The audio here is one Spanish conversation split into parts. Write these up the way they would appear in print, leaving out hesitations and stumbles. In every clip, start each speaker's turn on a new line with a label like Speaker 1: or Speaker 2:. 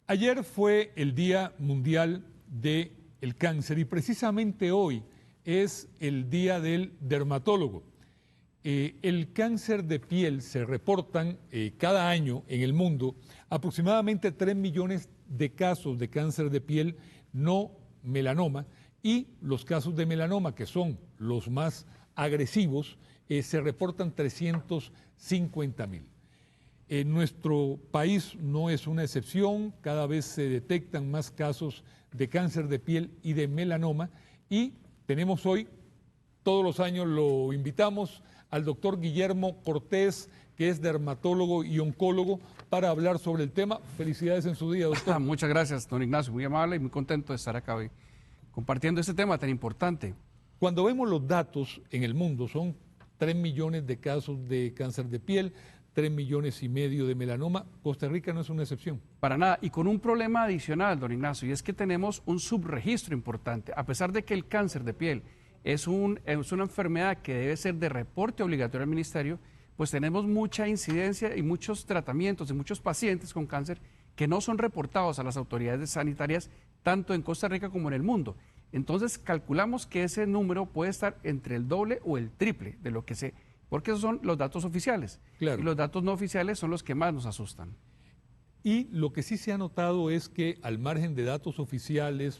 Speaker 1: Ayer fue el Día Mundial del Cáncer y precisamente hoy es el Día del Dermatólogo. El cáncer de piel se reportan cada año en el mundo aproximadamente 3 millones de casos de cáncer de piel no melanoma y los casos de melanoma, que son los más agresivos, se reportan 350.000. En nuestro país no es una excepción, cada vez se detectan más casos de cáncer de piel y de melanoma y tenemos hoy, todos los años lo invitamos al doctor Guillermo Cortés, que es dermatólogo y oncólogo, para hablar sobre el tema. Felicidades en su día, doctor.
Speaker 2: Muchas gracias, don Ignacio, muy amable y muy contento de estar acá hoy compartiendo este tema tan importante.
Speaker 1: Cuando vemos los datos en el mundo, son 3 millones de casos de cáncer de piel, 3,5 millones de melanoma. Costa Rica no es una excepción.
Speaker 2: Para nada, y con un problema adicional, don Ignacio, y es que tenemos un subregistro importante. A pesar de que el cáncer de piel es una enfermedad que debe ser de reporte obligatorio al ministerio, pues tenemos mucha incidencia y muchos tratamientos de muchos pacientes con cáncer que no son reportados a las autoridades sanitarias, tanto en Costa Rica como en el mundo. Entonces, calculamos que ese número puede estar entre el doble o el triple de lo que se... Porque esos son los datos oficiales.
Speaker 1: Claro.
Speaker 2: Y los datos no oficiales son los que más nos asustan.
Speaker 1: Y lo que sí se ha notado es que al margen de datos oficiales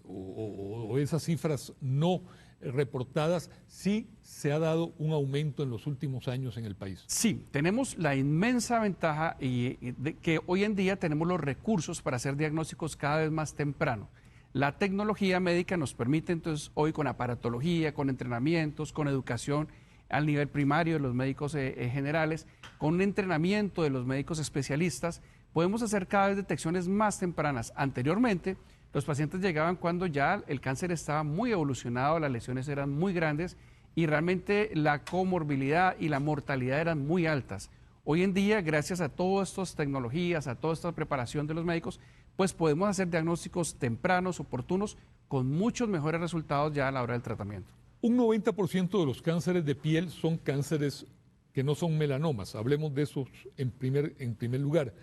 Speaker 1: o esas cifras no reportadas, sí se ha dado un aumento en los últimos años en el país.
Speaker 2: Sí, tenemos la inmensa ventaja de que hoy en día tenemos los recursos para hacer diagnósticos cada vez más temprano. La tecnología médica nos permite entonces hoy con aparatología, con entrenamientos, con educación al nivel primario de los médicos generales, con un entrenamiento de los médicos especialistas, podemos hacer cada vez detecciones más tempranas. Anteriormente, los pacientes llegaban cuando ya el cáncer estaba muy evolucionado, las lesiones eran muy grandes y realmente la comorbilidad y la mortalidad eran muy altas. Hoy en día, gracias a todas estas tecnologías, a toda esta preparación de los médicos, pues podemos hacer diagnósticos tempranos, oportunos, con muchos mejores resultados ya a la hora del tratamiento.
Speaker 1: Un 90% de los cánceres de piel son cánceres que no son melanomas. Hablemos de esos en primer lugar.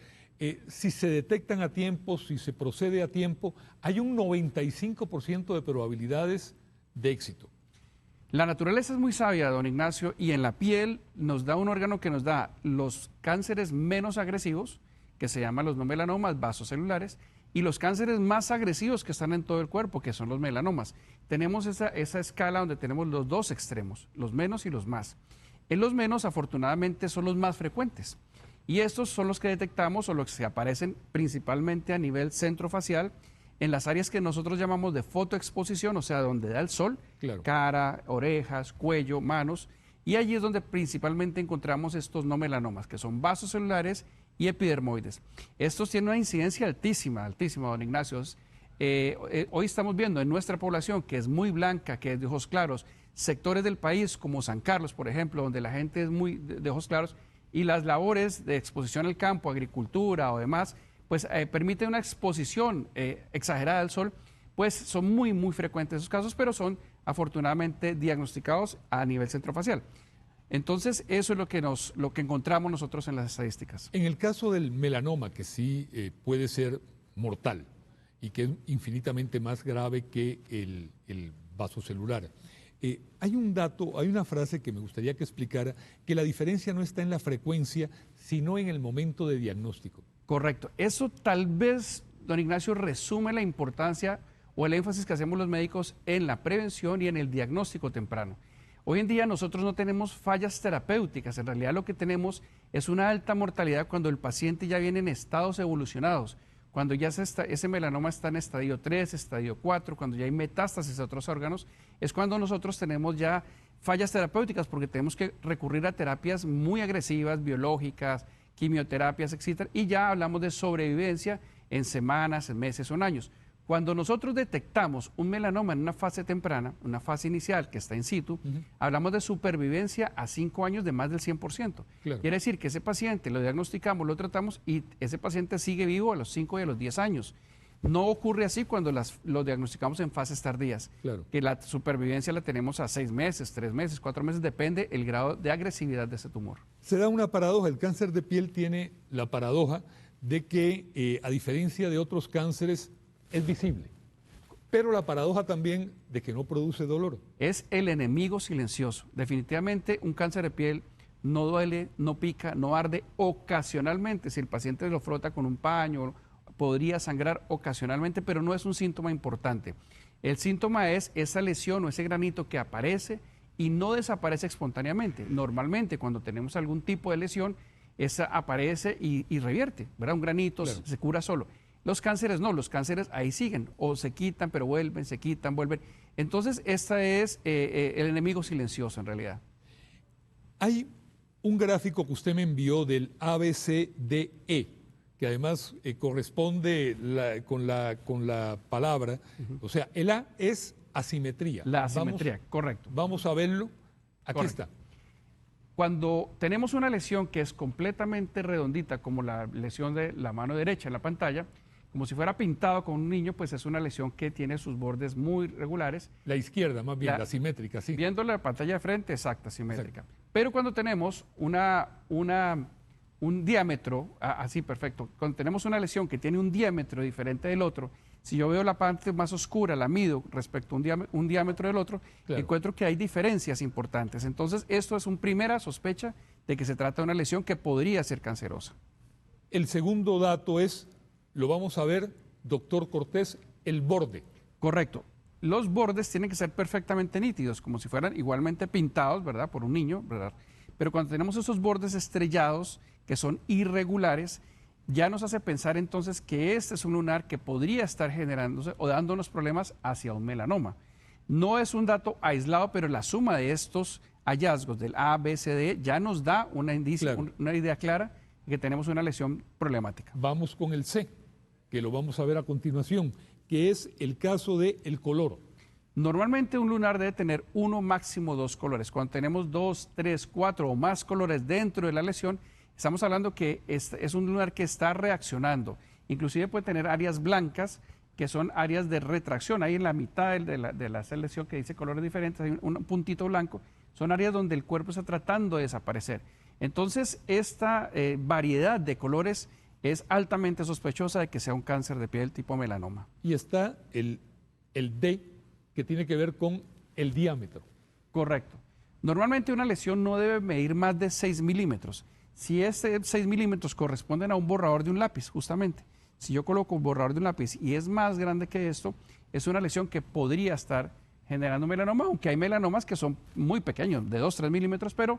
Speaker 1: Si se detectan a tiempo, si se procede a tiempo, hay un 95% de probabilidades de éxito.
Speaker 2: La naturaleza es muy sabia, don Ignacio, y en la piel nos da un órgano que nos da los cánceres menos agresivos, que se llaman los no melanomas vasocelulares, y los cánceres más agresivos que están en todo el cuerpo, que son los melanomas. Tenemos esa escala donde tenemos los dos extremos, los menos y los más. En los menos, afortunadamente, son los más frecuentes. Y estos son los que detectamos o los que aparecen principalmente a nivel centrofacial, en las áreas que nosotros llamamos de fotoexposición, o sea, donde da el sol,
Speaker 1: claro.
Speaker 2: Cara, orejas, cuello, manos, y allí es donde principalmente encontramos estos no melanomas, que son vasocelulares y epidermoides. Estos tienen una incidencia altísima, don Ignacio. Hoy estamos viendo en nuestra población, que es muy blanca, que es de ojos claros, sectores del país como San Carlos, por ejemplo, donde la gente es muy de ojos claros, y las labores de exposición al campo, agricultura o demás, pues permiten una exposición exagerada al sol, pues son muy, muy frecuentes esos casos, pero son afortunadamente diagnosticados a nivel centrofacial. Entonces, eso es lo que encontramos nosotros en las estadísticas.
Speaker 1: En el caso del melanoma, que sí puede ser mortal y que es infinitamente más grave que el vasocelular, hay un dato, hay una frase que me gustaría que explicara, que la diferencia no está en la frecuencia, sino en el momento de diagnóstico.
Speaker 2: Correcto. Eso tal vez, don Ignacio, resume la importancia o el énfasis que hacemos los médicos en la prevención y en el diagnóstico temprano. Hoy en día nosotros no tenemos fallas terapéuticas, en realidad lo que tenemos es una alta mortalidad cuando el paciente ya viene en estados evolucionados, cuando ya ese melanoma está en estadio 3, estadio 4, cuando ya hay metástasis a otros órganos, es cuando nosotros tenemos ya fallas terapéuticas porque tenemos que recurrir a terapias muy agresivas, biológicas, quimioterapias, etcétera, y ya hablamos de sobrevivencia en semanas, en meses o en años. Cuando nosotros detectamos un melanoma en una fase temprana, una fase inicial que está in situ, hablamos de supervivencia a 5 años de más del 100%.
Speaker 1: Claro.
Speaker 2: Quiere decir que ese paciente lo diagnosticamos, lo tratamos y ese paciente sigue vivo a los 5 y a los 10 años. No ocurre así cuando lo diagnosticamos en fases tardías,
Speaker 1: claro,
Speaker 2: que la supervivencia la tenemos a 6 meses, 3 meses, 4 meses, depende el grado de agresividad de ese tumor.
Speaker 1: Se da una paradoja, el cáncer de piel tiene la paradoja de que, a diferencia de otros cánceres, es visible. Pero la paradoja también de que no produce dolor.
Speaker 2: Es el enemigo silencioso. Definitivamente un cáncer de piel no duele, no pica, no arde ocasionalmente. Si el paciente lo frota con un paño, podría sangrar ocasionalmente, pero no es un síntoma importante. El síntoma es esa lesión o ese granito que aparece y no desaparece espontáneamente. Normalmente cuando tenemos algún tipo de lesión, esa aparece y revierte, ¿verdad? Un granito
Speaker 1: Claro.
Speaker 2: se cura solo. Los cánceres no, los cánceres ahí siguen, o se quitan, pero vuelven, se quitan, vuelven. Entonces, este es el enemigo silencioso en realidad.
Speaker 1: Hay un gráfico que usted me envió del ABCDE, que además corresponde con la palabra. O sea, el A es asimetría.
Speaker 2: La asimetría, correcto.
Speaker 1: Vamos a verlo. Aquí
Speaker 2: Correcto.
Speaker 1: está.
Speaker 2: Cuando tenemos una lesión que es completamente redondita, como la lesión de la mano derecha en la pantalla, como si fuera pintado con un niño, pues es una lesión que tiene sus bordes muy regulares.
Speaker 1: La izquierda, más bien, la simétrica, sí.
Speaker 2: Viendo la pantalla de frente, exacta, simétrica. Pero cuando tenemos un diámetro, así perfecto, cuando tenemos una lesión que tiene un diámetro diferente del otro, si yo veo la parte más oscura, la mido respecto a un diámetro del otro,
Speaker 1: Claro.
Speaker 2: encuentro que hay diferencias importantes. Entonces, esto es una primera sospecha de que se trata de una lesión que podría ser cancerosa.
Speaker 1: El segundo dato es, lo vamos a ver, doctor Cortés, el borde.
Speaker 2: Correcto. Los bordes tienen que ser perfectamente nítidos, como si fueran igualmente pintados, ¿verdad? Por un niño, ¿verdad? Pero cuando tenemos esos bordes estrellados, que son irregulares, ya nos hace pensar entonces que este es un lunar que podría estar generándose o dándonos problemas hacia un melanoma. No es un dato aislado, pero la suma de estos hallazgos del A, B, C, D ya nos da una idea clara de que tenemos una lesión problemática.
Speaker 1: Vamos con el C, que lo vamos a ver a continuación, que es el caso del color.
Speaker 2: Normalmente un lunar debe tener uno, máximo dos colores. Cuando tenemos 2, 3, 4 o más colores dentro de la lesión, estamos hablando que es un lunar que está reaccionando. Inclusive puede tener áreas blancas, que son áreas de retracción. Ahí en la mitad de la lesión que dice colores diferentes, hay un puntito blanco. Son áreas donde el cuerpo está tratando de desaparecer. Entonces, esta variedad de colores es altamente sospechosa de que sea un cáncer de piel tipo melanoma.
Speaker 1: Y está el D, que tiene que ver con el diámetro.
Speaker 2: Correcto. Normalmente una lesión no debe medir más de 6 milímetros. Si ese 6 milímetros corresponden a un borrador de un lápiz, justamente. Si yo coloco un borrador de un lápiz y es más grande que esto, es una lesión que podría estar generando melanoma, aunque hay melanomas que son muy pequeños, de 2, 3 milímetros, pero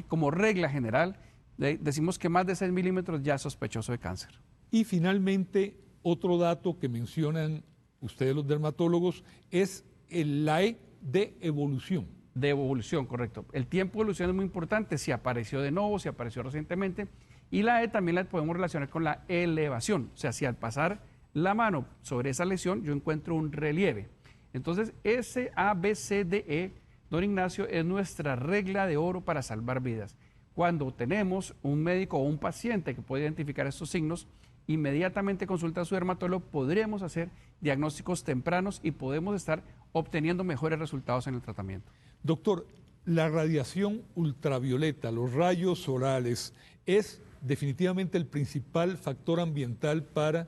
Speaker 2: como regla general, decimos que más de 6 milímetros ya es sospechoso de cáncer.
Speaker 1: Y finalmente, otro dato que mencionan ustedes los dermatólogos es la E de evolución.
Speaker 2: De evolución, correcto. El tiempo de evolución es muy importante, si apareció de nuevo, si apareció recientemente. Y la E también la podemos relacionar con la elevación. O sea, si al pasar la mano sobre esa lesión yo encuentro un relieve. Entonces, ese A, B, C, D, E, don Ignacio, es nuestra regla de oro para salvar vidas. Cuando tenemos un médico o un paciente que puede identificar estos signos, inmediatamente consulta a su dermatólogo, podremos hacer diagnósticos tempranos y podemos estar obteniendo mejores resultados en el tratamiento.
Speaker 1: Doctor, la radiación ultravioleta, los rayos solares, es definitivamente el principal factor ambiental para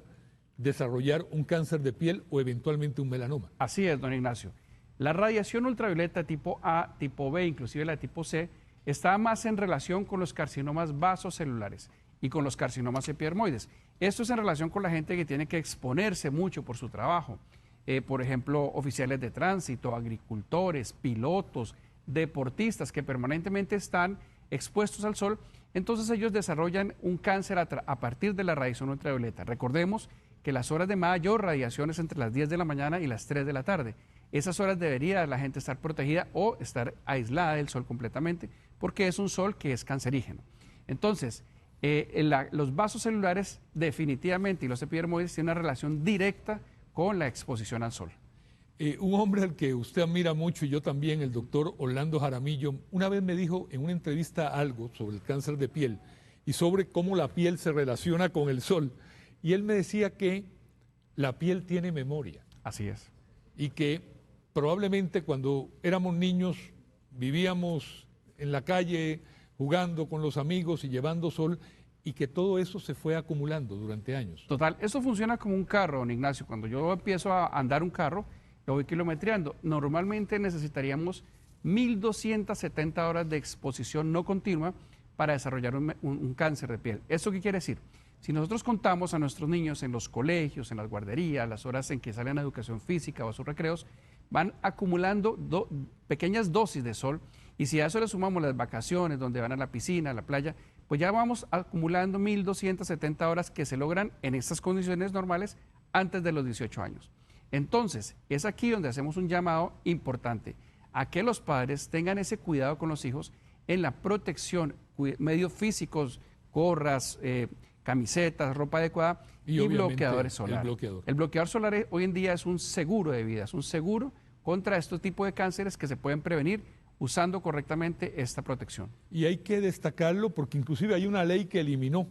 Speaker 1: desarrollar un cáncer de piel o eventualmente un melanoma.
Speaker 2: Así es, don Ignacio. La radiación ultravioleta tipo A, tipo B, inclusive la tipo C, está más en relación con los carcinomas vasocelulares y con los carcinomas epidermoides. Esto es en relación con la gente que tiene que exponerse mucho por su trabajo. Por ejemplo, oficiales de tránsito, agricultores, pilotos, deportistas que permanentemente están expuestos al sol. Entonces ellos desarrollan un cáncer a partir de la radiación ultravioleta. Recordemos que las horas de mayor radiación es entre las 10 de la mañana y las 3 de la tarde. Esas horas debería la gente estar protegida o estar aislada del sol completamente, porque es un sol que es cancerígeno. Entonces, los vasos celulares definitivamente y los epidermoides tienen una relación directa con la exposición al sol.
Speaker 1: Un hombre al que usted admira mucho y yo también, el doctor Orlando Jaramillo, una vez me dijo en una entrevista algo sobre el cáncer de piel y sobre cómo la piel se relaciona con el sol. Y él me decía que la piel tiene memoria.
Speaker 2: Así es.
Speaker 1: Y que probablemente cuando éramos niños vivíamos en la calle jugando con los amigos y llevando sol, y que todo eso se fue acumulando durante años.
Speaker 2: Total, esto funciona como un carro, don Ignacio. Cuando yo empiezo a andar un carro, lo voy kilometreando. Normalmente necesitaríamos 1.270 horas de exposición no continua para desarrollar un cáncer de piel. ¿Esto qué quiere decir? Si nosotros contamos a nuestros niños en los colegios, en las guarderías, las horas en que salen a educación física o a sus recreos, van acumulando pequeñas dosis de sol, y si a eso le sumamos las vacaciones donde van a la piscina, a la playa, pues ya vamos acumulando 1.270 horas que se logran en estas condiciones normales antes de los 18 años. Entonces, es aquí donde hacemos un llamado importante a que los padres tengan ese cuidado con los hijos en la protección, medios físicos, gorras, camisetas, ropa adecuada y bloqueadores solares. El bloqueador solar hoy en día es un seguro de vida, es un seguro contra este tipo de cánceres que se pueden prevenir usando correctamente esta protección.
Speaker 1: Y hay que destacarlo porque inclusive hay una ley que eliminó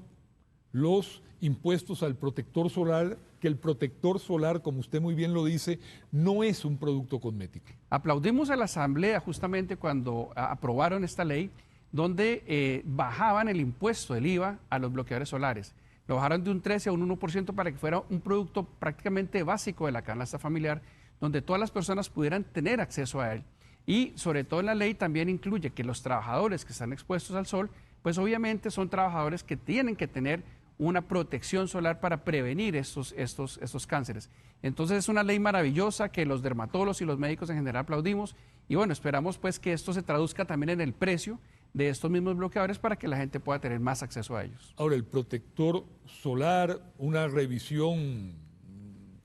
Speaker 1: los impuestos al protector solar, que el protector solar, como usted muy bien lo dice, no es un producto cosmético.
Speaker 2: Aplaudimos a la Asamblea justamente cuando aprobaron esta ley, donde bajaban el impuesto del IVA a los bloqueadores solares. Lo bajaron de un 13 a un 1% para que fuera un producto prácticamente básico de la canasta familiar, donde todas las personas pudieran tener acceso a él. Y sobre todo en la ley también incluye que los trabajadores que están expuestos al sol, pues obviamente son trabajadores que tienen que tener una protección solar para prevenir estos cánceres. Entonces es una ley maravillosa que los dermatólogos y los médicos en general aplaudimos, y bueno, esperamos pues que esto se traduzca también en el precio de estos mismos bloqueadores para que la gente pueda tener más acceso a ellos.
Speaker 1: Ahora, el protector solar, una revisión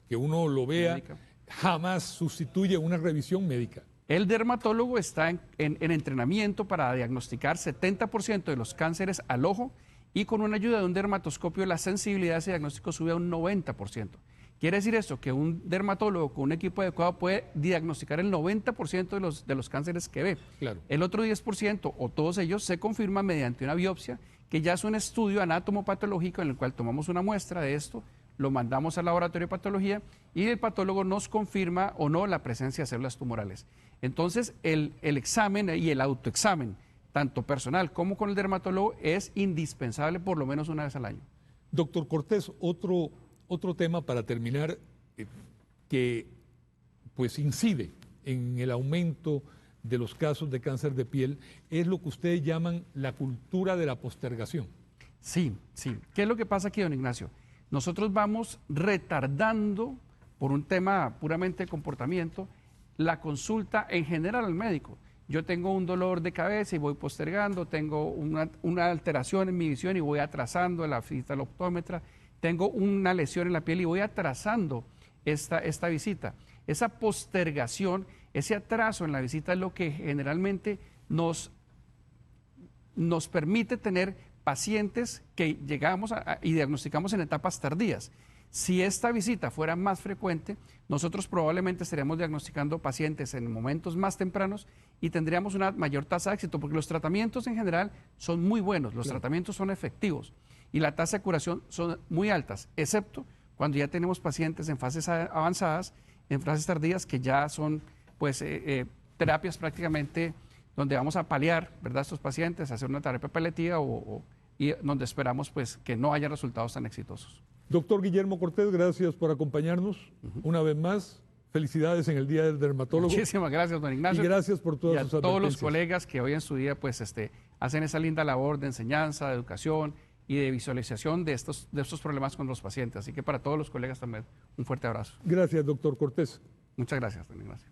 Speaker 1: que uno lo vea, médica, jamás sustituye una revisión médica.
Speaker 2: El dermatólogo está en entrenamiento para diagnosticar 70% de los cánceres al ojo, y con una ayuda de un dermatoscopio la sensibilidad de ese diagnóstico sube a un 90%. Quiere decir esto, que un dermatólogo con un equipo adecuado puede diagnosticar el 90% de los cánceres que ve.
Speaker 1: Claro.
Speaker 2: El otro 10% o todos ellos se confirman mediante una biopsia, que ya es un estudio anatomopatológico en el cual tomamos una muestra de esto, lo mandamos al laboratorio de patología y el patólogo nos confirma o no la presencia de células tumorales. Entonces, el examen y el autoexamen, tanto personal como con el dermatólogo, es indispensable por lo menos una vez al año.
Speaker 1: Doctor Cortés, otro tema para terminar que pues incide en el aumento de los casos de cáncer de piel es lo que ustedes llaman la cultura de la postergación.
Speaker 2: Sí, sí. ¿Qué es lo que pasa aquí, don Ignacio? Nosotros vamos retardando, por un tema puramente de comportamiento, la consulta en general al médico. Yo tengo un dolor de cabeza y voy postergando, tengo una alteración en mi visión y voy atrasando la visita al optómetra, tengo una lesión en la piel y voy atrasando esta visita. Esa postergación, ese atraso en la visita es lo que generalmente nos permite tener pacientes que llegamos y diagnosticamos en etapas tardías. Si esta visita fuera más frecuente, nosotros probablemente estaríamos diagnosticando pacientes en momentos más tempranos y tendríamos una mayor tasa de éxito, porque los tratamientos en general son muy buenos, los tratamientos son efectivos y la tasa de curación son muy altas, excepto cuando ya tenemos pacientes en fases avanzadas, en fases tardías, que ya son pues terapias prácticamente donde vamos a paliar, ¿verdad?, a estos pacientes, hacer una terapia paliativa y donde esperamos pues que no haya resultados tan exitosos.
Speaker 1: Doctor Guillermo Cortés, gracias por acompañarnos una vez más. Felicidades en el Día del Dermatólogo.
Speaker 2: Muchísimas gracias, don Ignacio.
Speaker 1: Y gracias por todas sus advertencias.
Speaker 2: Y a todos los colegas que hoy en su día pues, hacen esa linda labor de enseñanza, de educación y de visualización de estos problemas con los pacientes. Así que para todos los colegas también un fuerte abrazo.
Speaker 1: Gracias, doctor Cortés.
Speaker 2: Muchas gracias, don Ignacio.